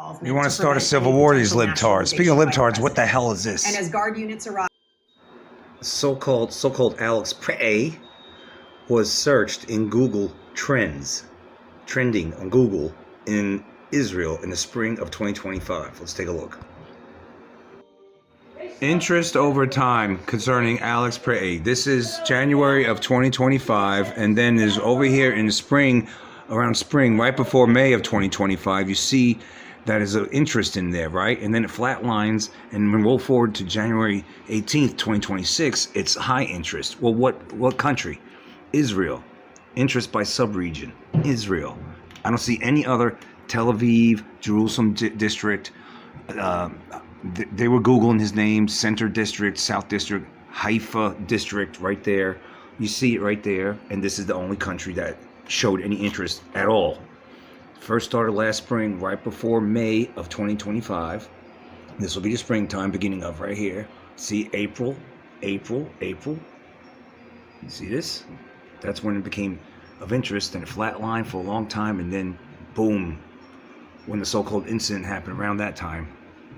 involvement. You want to start a civil war, these libtards. Speaking of libtards, what the hell is this? And as Guard units arrive, So-called Alex Prey was searched in Google Trends, trending on Google in Israel in the spring of 2025. Let's take a look. Interest over time concerning Alex Prey. This is January of 2025, and then there's over here in the spring, around spring, right before May of 2025, you see that is an interest in there, right? And then it flatlines, and when we roll forward to January 18th, 2026, it's high interest. Well, what country? Israel. Interest by subregion. Israel. I don't see any other Tel Aviv, Jerusalem district. They were Googling his name, Center District, South District, Haifa District, right there. You see it right there. And this is the only country that showed any interest at all. First started last spring, right before May of 2025. This will be the springtime, beginning of right here. See April. You see this? That's when it became of interest, and it flatlined for a long time, and then boom, when the so-called incident happened around that time,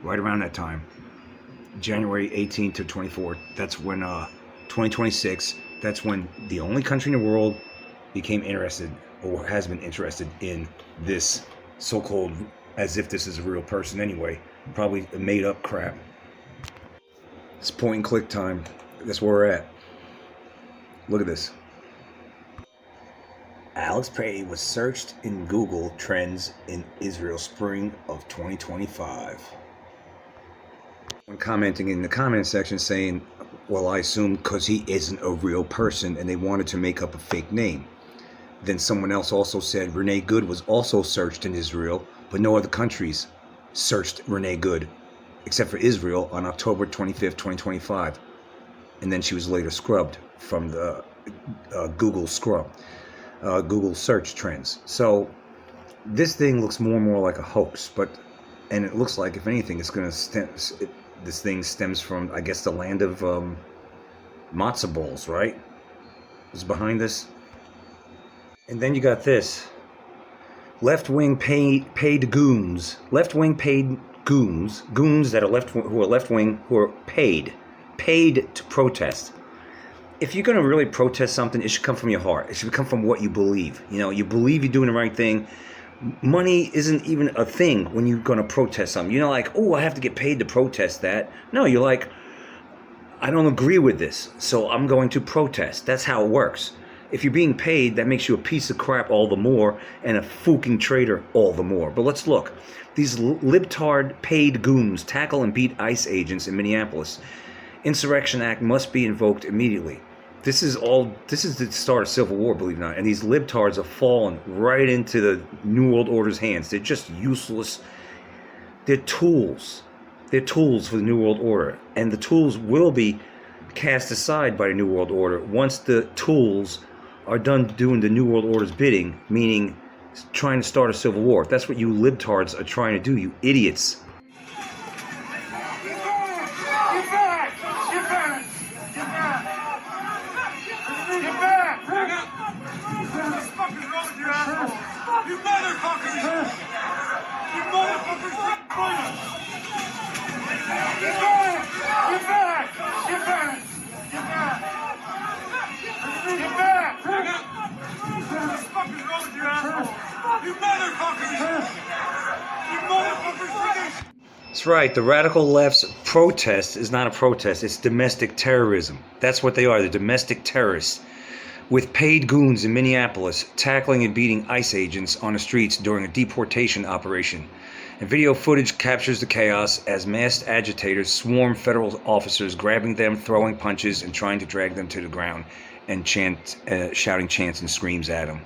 right around that time, January 18th to 24th, that's when 2026, that's when the only country in the world became interested, or has been interested in this so-called, as if this is a real person anyway, probably made up crap. It's point and click time. That's where we're at. Look at this. Alex Prey was searched in Google Trends in Israel spring of 2025. When commenting in the comment section saying, well, I assume because he isn't a real person and they wanted to make up a fake name. Then someone else also said Renee Good was also searched in Israel, but no other countries searched Renee Good except for Israel on October 25th, 2025. And then she was later scrubbed from the Google search trends. So this thing looks more and more like a hoax, and it looks like, if anything, it's going to this thing stems from, I guess, the land of matzo balls, right? Who's behind this? And then you got this. Left-wing paid goons. Left-wing paid goons. Goons that are who are left-wing, who are paid to protest. If you're going to really protest something, it should come from your heart. It should come from what you believe. You know, you believe you're doing the right thing. Money isn't even a thing when you're going to protest something. You're not like, oh, I have to get paid to protest that. No, you're like, I don't agree with this, so I'm going to protest. That's how it works. If you're being paid, that makes you a piece of crap all the more, and a fucking traitor all the more. But let's look. These libtard paid goons tackle and beat ICE agents in Minneapolis. Insurrection Act must be invoked immediately. This is the start of civil war, believe it or not. And these libtards have fallen right into the New World Order's hands. They're just useless. They're tools. They're tools for the New World Order. And the tools will be cast aside by the New World Order once the tools are done doing the New World Order's bidding, meaning trying to start a civil war. That's what you libtards are trying to do, you idiots. That's right, the radical left's protest is not a protest, it's domestic terrorism. That's what they are, the domestic terrorists. With paid goons in Minneapolis tackling and beating ICE agents on the streets during a deportation operation. And video footage captures the chaos as masked agitators swarm federal officers, grabbing them, throwing punches, and trying to drag them to the ground and shouting chants and screams at them.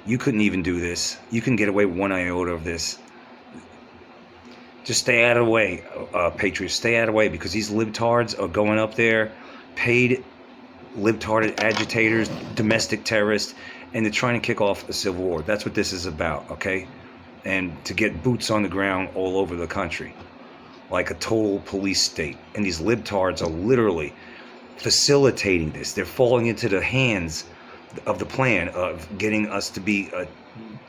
You couldn't even do this. You couldn't get away with one iota of this. Just stay out of the way, patriots. Stay out of the way, because these libtards are going up there, paid libtarded agitators, domestic terrorists, and they're trying to kick off a civil war. That's what this is about, okay? And to get boots on the ground all over the country, like a total police state. And these libtards are literally facilitating this. They're falling into the hands of the plan of getting us to be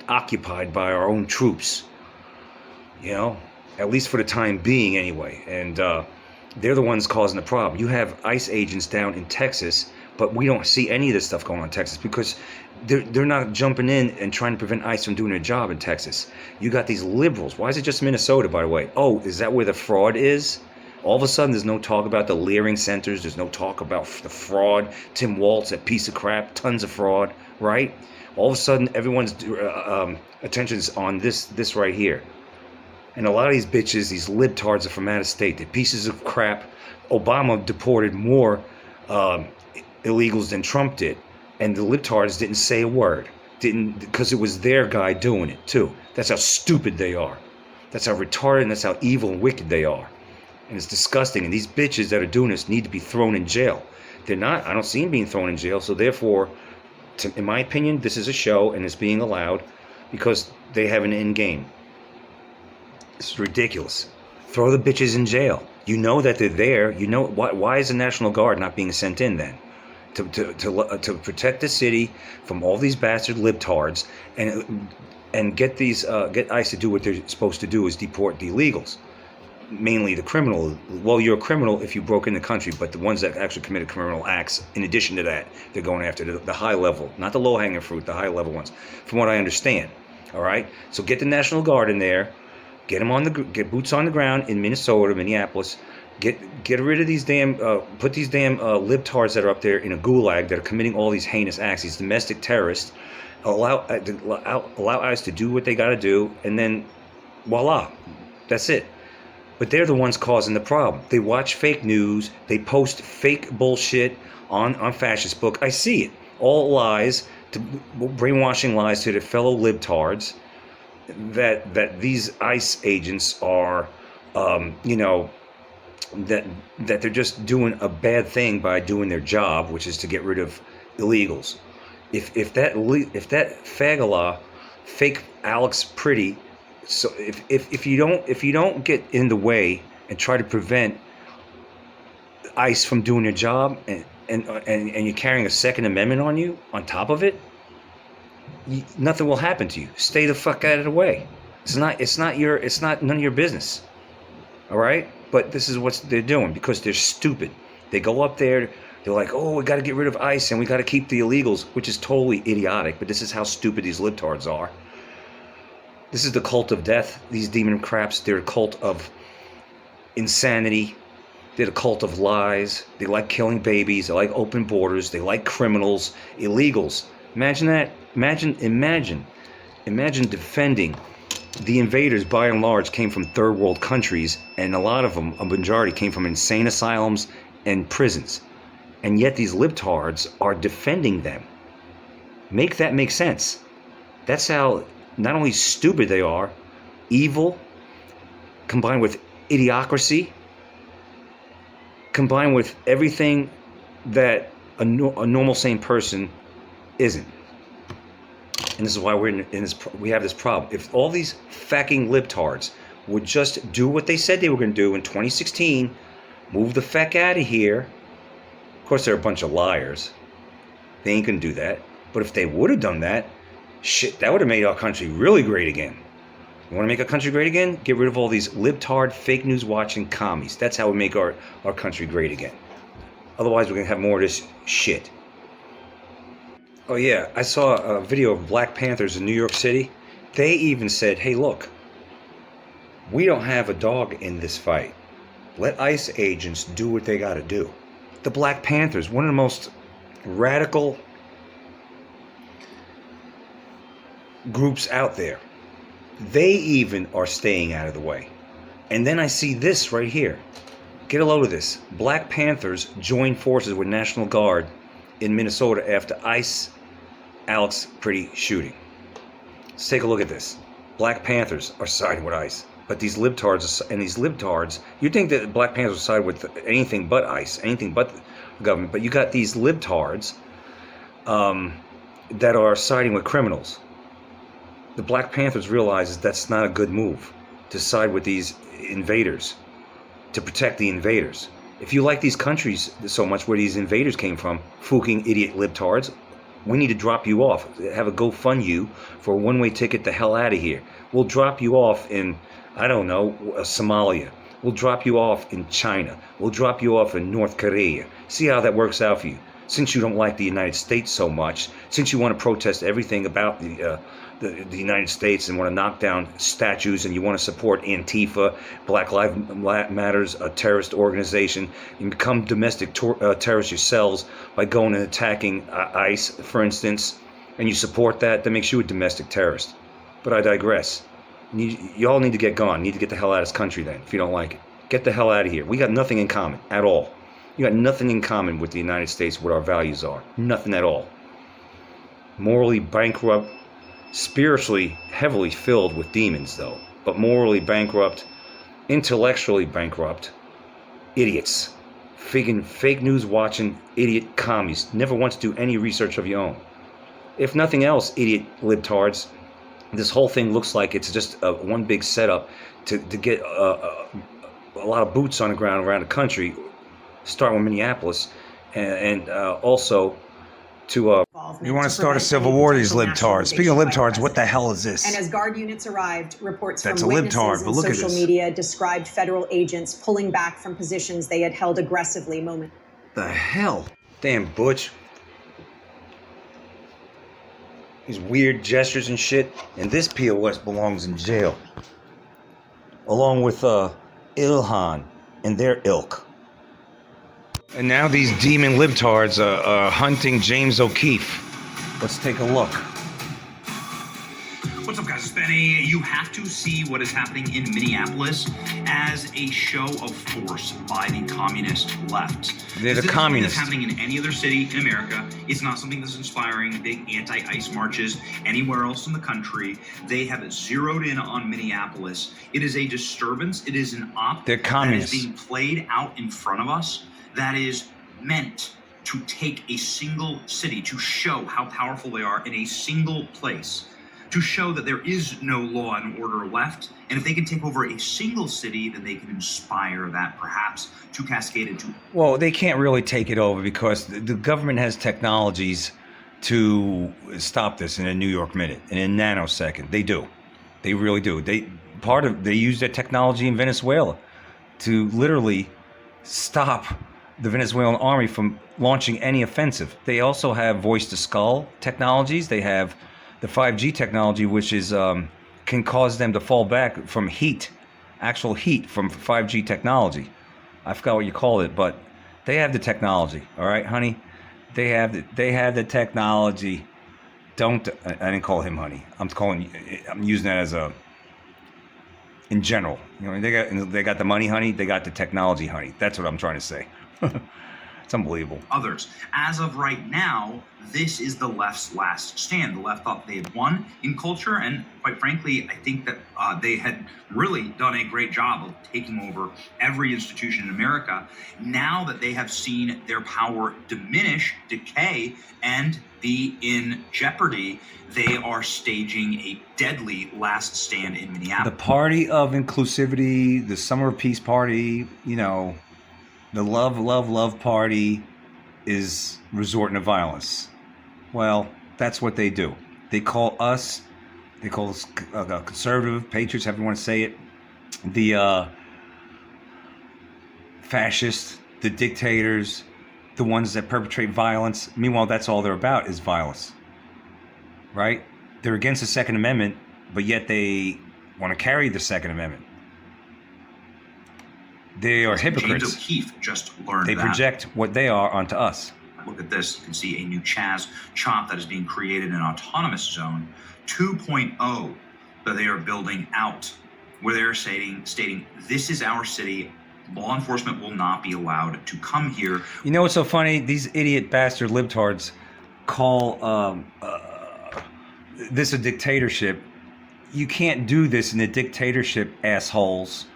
occupied by our own troops. You know, at least for the time being, anyway. And they're the ones causing the problem. You have ICE agents down in Texas, but we don't see any of this stuff going on in Texas because they're not jumping in and trying to prevent ICE from doing their job in Texas. You got these liberals. Why is it just Minnesota, by the way? Oh, is that where the fraud is? All of a sudden, there's no talk about the Leering centers. There's no talk about the fraud. Tim Walz, that piece of crap, tons of fraud, right? All of a sudden, everyone's attention's on this right here. And a lot of these bitches, these libtards, are from out of state. They're pieces of crap. Obama deported more illegals than Trump did. And the libtards didn't say a word. Because it was their guy doing it, too. That's how stupid they are. That's how retarded and that's how evil and wicked they are. And it's disgusting. And these bitches that are doing this need to be thrown in jail. They're not. I don't see them being thrown in jail. So therefore, in my opinion, this is a show and it's being allowed because they have an end game. It's ridiculous. Throw the bitches in jail. You know that they're there. You know why is the National Guard not being sent in then? To protect the city from all these bastard libtards and get ICE to do what they're supposed to do, is deport the illegals, mainly the criminal. Well, you're a criminal if you broke in the country, but the ones that actually committed criminal acts, in addition to that, they're going after the high level, not the low hanging fruit, the high level ones, from what I understand. All right, so get the National Guard in there. Get them get boots on the ground in Minnesota, Minneapolis. Get rid of these put these damn libtards that are up there in a gulag that are committing all these heinous acts, these domestic terrorists. Allow ICE to do what they got to do, and then voila, that's it. But they're the ones causing the problem. They watch fake news. They post fake bullshit on Fascist Book. I see it. All lies, brainwashing lies to their fellow libtards. That these ICE agents are, that they're just doing a bad thing by doing their job, which is to get rid of illegals. If that Fagala, fake Alex Pretty, so if you don't get in the way and try to prevent ICE from doing their job, and you're carrying a Second Amendment on you on top of it, nothing will happen to you. Stay the fuck out of the way. It's not none of your business. All right? But this is what they're doing because they're stupid. They go up there, they're like, oh, we got to get rid of ICE and we got to keep the illegals, which is totally idiotic. But this is how stupid these libtards are. This is the cult of death. These demon craps, they're a cult of insanity. They're the cult of lies. They like killing babies. They like open borders. They like criminals, illegals. Imagine that. Imagine defending the invaders. By and large, came from third world countries, and a lot of them, a majority, came from insane asylums and prisons. And yet these libtards are defending them. Make that make sense. That's how not only stupid they are, evil, combined with idiocracy, combined with everything that a normal sane person isn't. And this is why we have this problem. If all these fucking libtards would just do what they said they were going to do in 2016, move the feck out of here. Of course, they're a bunch of liars. They ain't going to do that. But if they would have done that, shit, that would have made our country really great again. You want to make our country great again? Get rid of all these libtard, fake news watching commies. That's how we make our country great again. Otherwise, we're going to have more of this shit. Oh yeah, I saw a video of Black Panthers in New York City. They even said, hey look, we don't have a dog in this fight. Let ICE agents do what they got to do. The Black Panthers, one of the most radical groups out there. They even are staying out of the way. And then I see this right here. Get a load of this. Black Panthers join forces with National Guard in Minnesota after ICE Alex Pretty shooting. Let's take a look at this. Black Panthers are siding with ICE, but these libtards, you think that Black Panthers are siding with anything but ICE, anything but the government, but you got these libtards that are siding with criminals. The Black Panthers realize that's not a good move to side with these invaders, to protect the invaders. If you like these countries so much where these invaders came from, fucking idiot libtards, we need to drop you off. Have a GoFund you for a one-way ticket the hell out of here. We'll drop you off in I don't know, Somalia. We'll drop you off in China. We'll drop you off in North Korea. See how that works out for you. Since you don't like the United States so much, since you want to protest everything about the United States and want to knock down statues and you want to support Antifa, Black Lives Matters, a terrorist organization, and become domestic terrorists yourselves by going and attacking ICE, for instance, and you support that, that makes you a domestic terrorist. But I digress. You all need to get gone. You need to get the hell out of this country then, if you don't like it. Get the hell out of here. We got nothing in common at all. You got nothing in common with the United States, what our values are. Nothing at all. Morally bankrupt, spiritually heavily filled with demons, though, but morally bankrupt, intellectually bankrupt, idiots. Fake news watching idiot commies. Never once do any research of your own. If nothing else, idiot libtards, this whole thing looks like it's just one big setup to get a lot of boots on the ground around the country, starting with Minneapolis, and also to... You want to start a civil war, these libtards. Speaking of libtards, what the hell is this? And as guard units arrived, reports That's from a witnesses libtard, but and look at social this. media described federal agents pulling back from positions they had held aggressively The hell? Damn, Butch. These weird gestures and shit. And this POS belongs in jail. Along with Ilhan and their ilk. And now these demon libtards are hunting James O'Keefe. Let's take a look. What's up, guys? It's Benny. You have to see what is happening in Minneapolis as a show of force by the communist left. They're the This isn't something communists. that's happening in any other city in America. It's not something that's inspiring big anti-ICE marches anywhere else in the country. They have zeroed in on Minneapolis. It is a disturbance. It is an op They're communists. that is being played out in front of us that is meant to take a single city, to show how powerful they are in a single place, to show that there is no law and order left. And if they can take over a single city, then they can inspire that perhaps to cascade into... Well, they can't really take it over because the government has technologies to stop this in a New York minute, in a nanosecond. They do. They really do. They use their technology in Venezuela to literally stop the Venezuelan army from launching any offensive. They also have voice-to-skull technologies. They have the 5G technology, which is can cause them to fall back from heat, actual heat from 5G technology. I forgot what you call it, but they have the technology. All right, honey, they have the technology. I didn't call him honey. I'm using that as a in general. You know, they got the money, honey. They got the technology, honey. That's what I'm trying to say. It's unbelievable. others. As of right now, this is the left's last stand. The left thought they had won in culture, and quite frankly, I think that they had really done a great job of taking over every institution in America. Now that they have seen their power diminish, decay, and be in jeopardy, they are staging a deadly last stand in The Minneapolis. party of inclusivity, the Summer of Peace party, you know, the love party is resorting to violence. Well, that's what they do. They call us conservative, patriots, however you want to say it, the fascists, the dictators, the ones that perpetrate violence. Meanwhile, that's all they're about is violence. Right? They're against the Second Amendment, but yet they want to carry the Second Amendment. They are hypocrites. James O'Keefe just learned They that. project what they are onto us. Look at this. You can see a new Chaz Chop that is being created in an autonomous zone 2.0 that they are building out, where they're stating this is our city. Law enforcement will not be allowed to come here. You know what's so funny? These idiot bastard libtards call this a dictatorship. You can't do this in a dictatorship, assholes.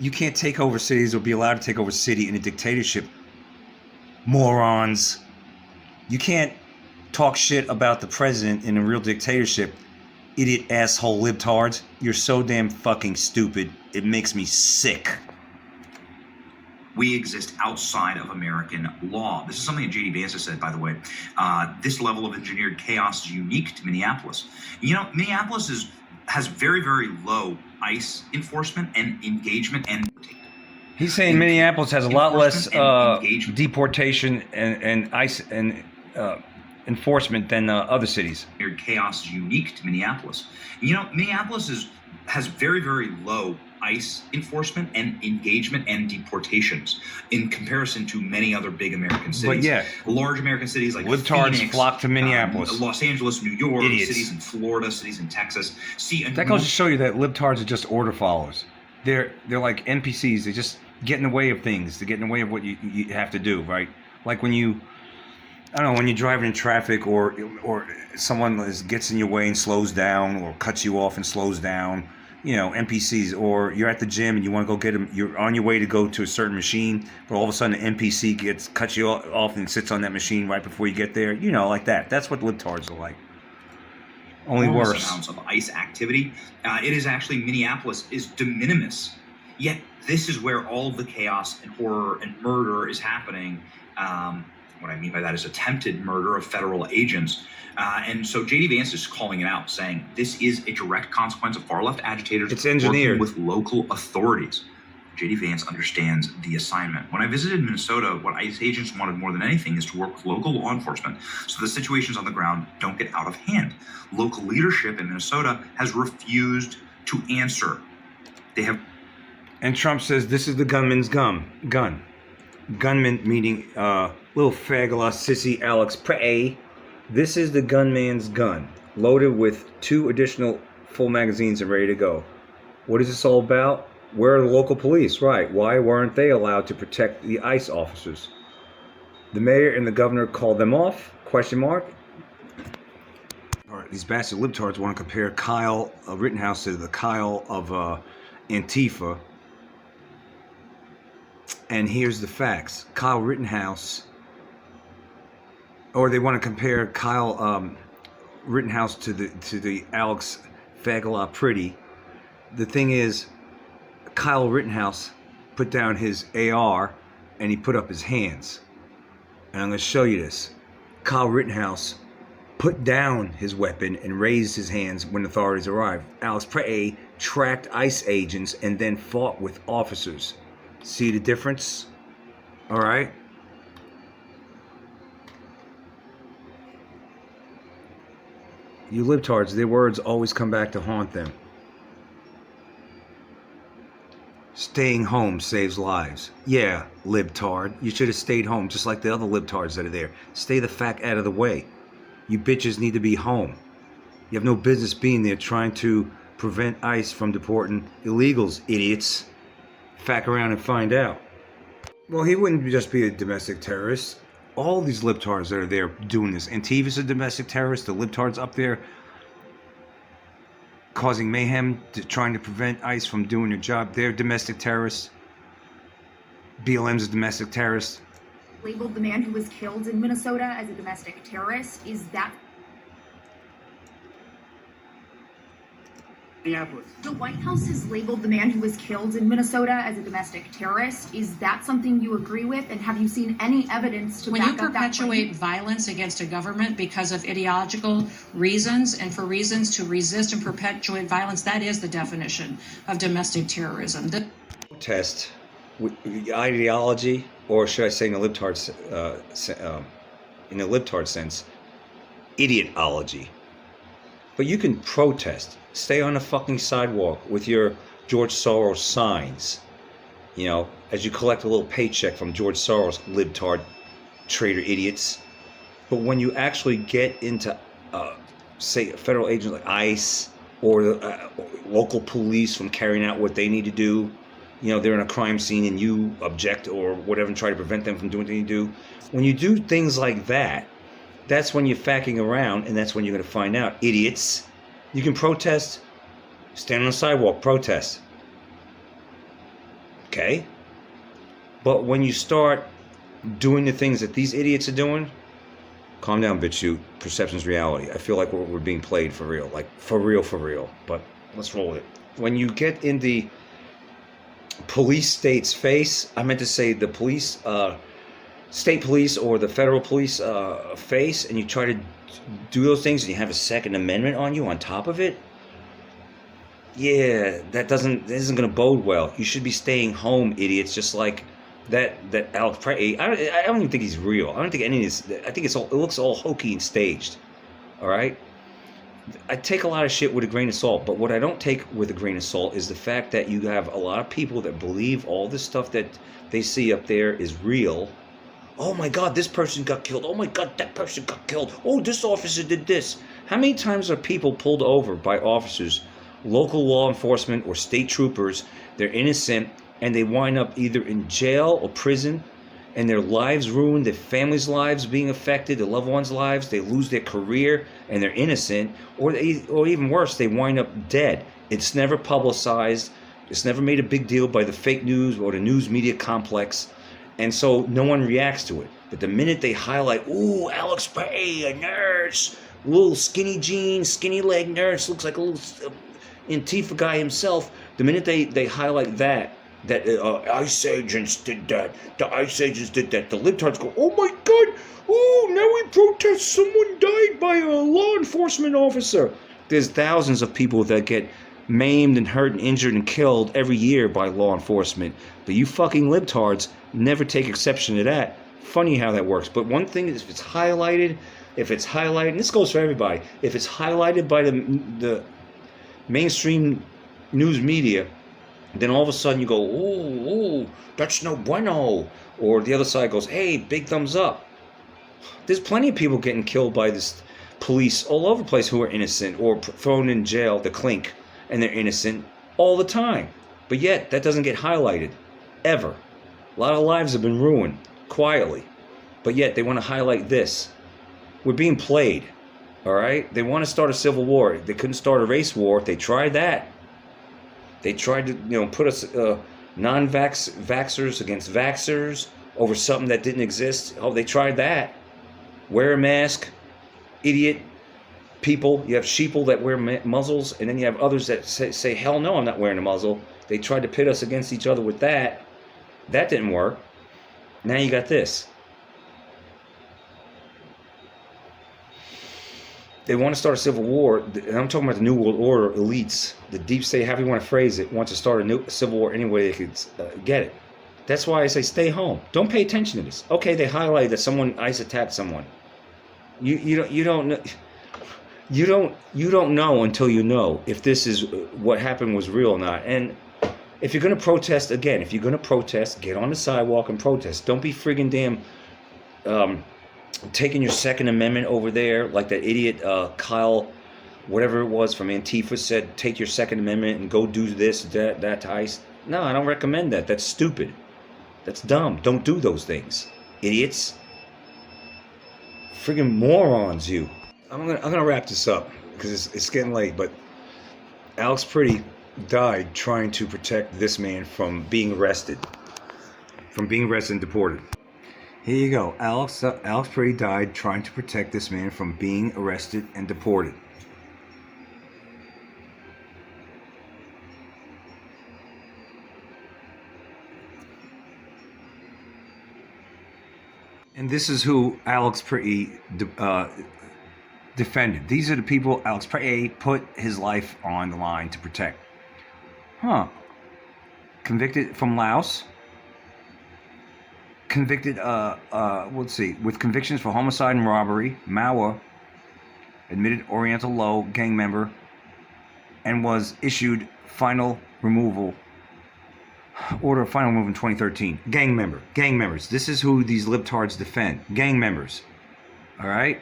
You can't take over cities or be allowed to take over a city in a dictatorship, morons. You can't talk shit about the president in a real dictatorship, idiot asshole libtards. You're so damn fucking stupid. It makes me sick. We exist outside of American law. This is something that J.D. Vance has said, by the way. This level of engineered chaos is unique to Minneapolis. You know, Minneapolis has very, very low ICE enforcement and engagement and He's saying Minneapolis has a lot less engagement. deportation and ICE and enforcement than other cities. Chaos is unique to Minneapolis. You know, Minneapolis has very, very low ICE enforcement and engagement and deportations in comparison to many other big American cities. But yeah, large American cities like libtards Phoenix, flock to Minneapolis. Los Angeles, New York, Idiots. cities in Florida, cities in Texas. That goes to show you that libtards are just order followers. They're like NPCs. They just get in the way of things. They get in the way of what you have to do, right? Like when you, I don't know, when you're driving in traffic or someone gets in your way and slows down or cuts you off and slows down. You know, NPCs, or you're at the gym and you want to go get them. You're on your way to go to a certain machine, but all of a sudden an NPC cuts you off and sits on that machine right before you get there. You know, like that. That's what libtards are like. Only worse. Amounts of ICE activity. It is actually Minneapolis is de minimis. Yet this is where all of the chaos and horror and murder is happening. What I mean by that is attempted murder of federal agents. And so J.D. Vance is calling it out, saying this is a direct consequence of far-left agitators It's engineered. working with local authorities. J.D. Vance understands the assignment. When I visited Minnesota, what ICE agents wanted more than anything is to work with local law enforcement so the situations on the ground don't get out of hand. Local leadership in Minnesota has refused to answer. They have... And Trump says this is the gunman's gun. Gunman meaning little fagala sissy Alex Prey. This is the gunman's gun, loaded with 2 additional full magazines and ready to go. What is this all about? Where are the local police? Right. Why weren't they allowed to protect the ICE officers? The mayor and the governor called them off? Question mark. All right, these bastard libtards want to compare Kyle Rittenhouse to the Kyle of Antifa. And here's the facts. Kyle Rittenhouse, or they want to compare Kyle Rittenhouse to the Alex Fagala Pretty. The thing is, Kyle Rittenhouse put down his AR and he put up his hands. And I'm going to show you this. Kyle Rittenhouse put down his weapon and raised his hands when authorities arrived. Alex Prey tracked ICE agents and then fought with officers. See the difference? All right. You libtards, their words always come back to haunt them. Staying home saves lives. Yeah, libtard. You should have stayed home just like the other libtards that are there. Stay the fuck out of the way. You bitches need to be home. You have no business being there trying to prevent ICE from deporting illegals, idiots. Fack around and find out. Well, he wouldn't just be a domestic terrorist. All these libtards that are there doing this. Antifa's a domestic terrorist. The libtards up there causing mayhem, trying to prevent ICE from doing their job. They're domestic terrorists. BLM's a domestic terrorist. Labeled the man who was killed in Minnesota as a domestic terrorist. Is that... Minneapolis. The White House has labeled the man who was killed in Minnesota as a domestic terrorist. Is that something you agree with? And have you seen any evidence to when back you up that perpetuate claim? violence against a government because of ideological reasons and for reasons to resist and perpetuate violence, that is the definition of domestic terrorism. Protest with ideology, or should I say in a libtard sense, idiotology. But you can protest. Stay on the fucking sidewalk with your George Soros signs. You know, as you collect a little paycheck from George Soros, libtard traitor idiots. But when you actually get into, say, federal agents like ICE or the local police from carrying out what they need to do, you know, they're in a crime scene and you object or whatever and try to prevent them from doing what they need to do. When you do things like that, that's when you're facking around, and that's when you're going to find out, idiots. You can protest, stand on the sidewalk, protest. Okay? But when you start doing the things that these idiots are doing, calm down, BitChute. Perception's reality. I feel like we're being played for real. Like, for real. But let's roll it. When you get in the police state's face, I meant to say the police, state police or the federal police face, and you try to do those things and you have a Second Amendment on you on top of it, yeah, that isn't going to bode well. You should be staying home, idiots. Just like that Alex Pre. I don't even think he's real. I don't think any of this. I think it looks all hokey and staged. All right. I take a lot of shit with a grain of salt, but what I don't take with a grain of salt is the fact that you have a lot of people that believe all this stuff that they see up there is real. Oh my God, this person got killed. Oh my God, that person got killed. Oh, this officer did this. How many times are people pulled over by officers, local law enforcement or state troopers? They're innocent and they wind up either in jail or prison, and their lives ruined, their families' lives being affected, their loved ones' lives, they lose their career and they're innocent, or even worse, they wind up dead. It's never publicized. It's never made a big deal by the fake news or the news media complex, and so no one reacts to it. But the minute they highlight, ooh, Alex Pay, a nurse, little skinny jeans, skinny leg nurse, looks like a little Antifa guy himself, the minute they highlight that ICE agents did that, the ICE agents did that, the libtards go, oh my God, oh, now we protest someone died by a law enforcement officer. There's thousands of people that get maimed and hurt and injured and killed every year by law enforcement, but you fucking libtards never take exception to that. Funny how that works. But one thing is, if it's highlighted, and this goes for everybody, if it's highlighted by the mainstream news media, then all of a sudden you go, ooh, that's no bueno. Or the other side goes, hey, big thumbs up. There's plenty of people getting killed by this police all over the place who are innocent, or thrown in jail, the clink, and they're innocent all the time. But yet, that doesn't get highlighted, ever. A lot of lives have been ruined, quietly. But yet, they want to highlight this. We're being played, all right? They want to start a civil war. They couldn't start a race war. They tried that. They tried to, put us non-vaxxers against vaxxers over something that didn't exist. Oh, they tried that. Wear a mask, idiot people. You have sheeple that wear muzzles, and then you have others that say, hell no, I'm not wearing a muzzle. They tried to pit us against each other with that. That didn't work. Now you got this. They want to start a civil war, and I'm talking about the New World Order elites, the deep state, however you want to phrase it, wants to start a civil war any way they could get it. That's why I say stay home. Don't pay attention to this. Okay, they highlight that ICE attacked someone. You don't know until you know if this is what happened was real or not. And if you're going to protest, again, get on the sidewalk and protest. Don't be friggin' damn taking your Second Amendment over there, like that idiot Kyle, whatever it was from Antifa said, take your Second Amendment and go do this, that to ICE. No, I don't recommend that. That's stupid. That's dumb. Don't do those things, idiots. Friggin' morons, you. I'm gonna wrap this up because it's getting late. But Alex Pretty died trying to protect this man from being arrested, and deported. Here you go. Alex Pretty died trying to protect this man from being arrested and deported. And this is who Alex Pretty defended. These are the people Alex Pretty put his life on the line to protect. Convicted from Laos. Convicted, with convictions for homicide and robbery, Mawa, admitted Oriental Low gang member, and was issued final removal order of final removal in 2013. Gang members. This is who these libtards defend. Gang members. All right?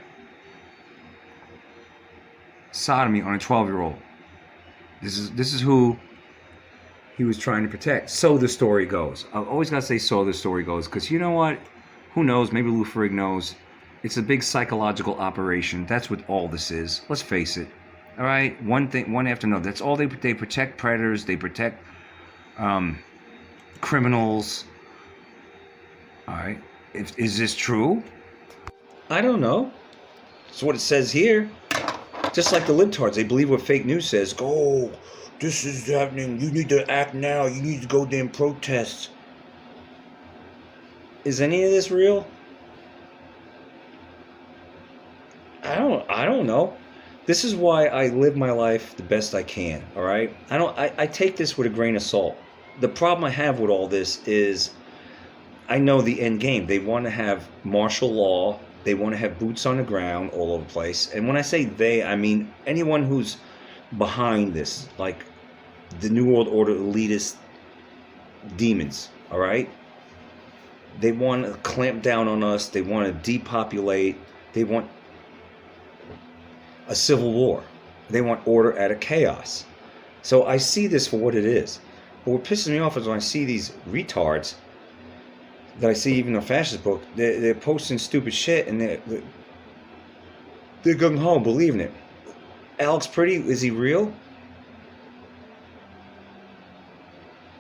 Sodomy on a 12-year-old. This is who he was trying to protect. So the story goes. I've always got to say so the story goes, because you know what? Who knows? Maybe Lou Ferrigno knows. It's a big psychological operation. That's what all this is. Let's face it. All right? One after another. That's all they protect predators. They protect criminals. All right? Is this true? I don't know. That's what it says here. Just like the libtards, they believe what fake news says. Go. This is happening. You need to act now. You need to go there and protest. Is any of this real? I don't know. This is why I live my life the best I can, all right? I take this with a grain of salt. The problem I have with all this is I know the end game. They want to have martial law. They want to have boots on the ground all over the place. And when I say they, I mean anyone who's behind this, like the New World Order elitist demons, all right? They want to clamp down on us. They want to depopulate. They want a civil war. They want order out of chaos. So I see this for what it is. But what pisses me off is when I see these retards that I see even in a fascist book, they're posting stupid shit and they're gung-ho believing it. Alex Pretty, is he real?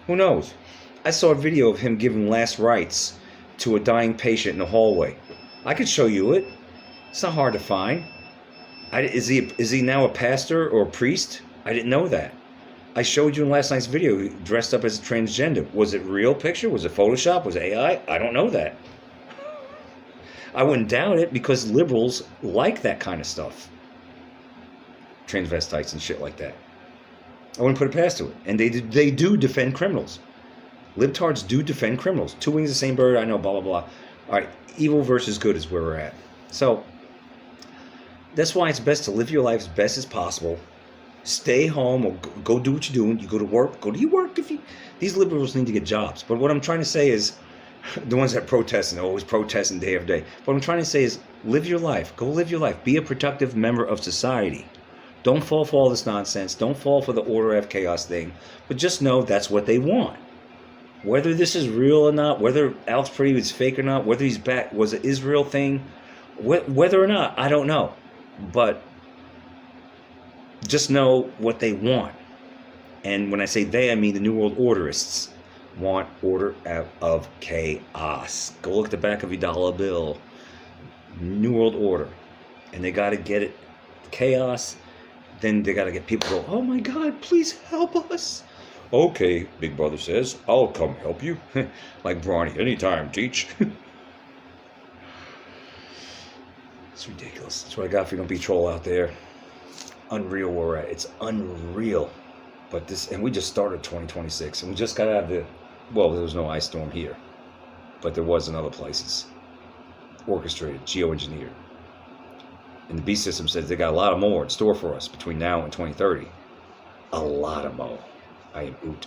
Who knows? I saw a video of him giving last rites to a dying patient in the hallway. I could show you it. It's not hard to find. Is he now a pastor or a priest? I didn't know that. I showed you in last night's video, dressed up as a transgender. Was it real picture? Was it Photoshop? Was it AI? I don't know that. I wouldn't doubt it because liberals like that kind of stuff. Transvestites and shit like that. I wouldn't put it past to it. And they do defend criminals. Libtards do defend criminals. Two wings of the same bird, I know, blah, blah, blah. All right, evil versus good is where we're at. So, that's why it's best to live your life as best as possible. Stay home or go do what you're doing. You go to work, go to your work. These liberals need to get jobs. But what I'm trying to say is, the ones that protest and always protesting day after day. What I'm trying to say is, live your life. Go live your life. Be a productive member of society. Don't fall for all this nonsense. Don't fall for the order of chaos thing. But just know that's what they want. Whether this is real or not, whether Alex Pretty was fake or not, whether he's back, was an Israel thing, whether or not, I don't know. But just know what they want. And when I say they, I mean the New World Orderists want order out of chaos. Go look at the back of your dollar bill. New World Order. And they got to get it. Chaos. Then they got to get people to go, oh my God, please help us. Okay, Big Brother says, I'll come help you. Like Brawny, anytime, teach. It's ridiculous. That's what I got for you. Don't be a troll out there. Unreal where we're at. It's unreal. But this, and we just started 2026, and we just got out of the, well, there was no ice storm here, but there was in other places. Orchestrated, geoengineered. And the beast system says they got a lot of more in store for us between now and 2030. A lot of more. I am oot.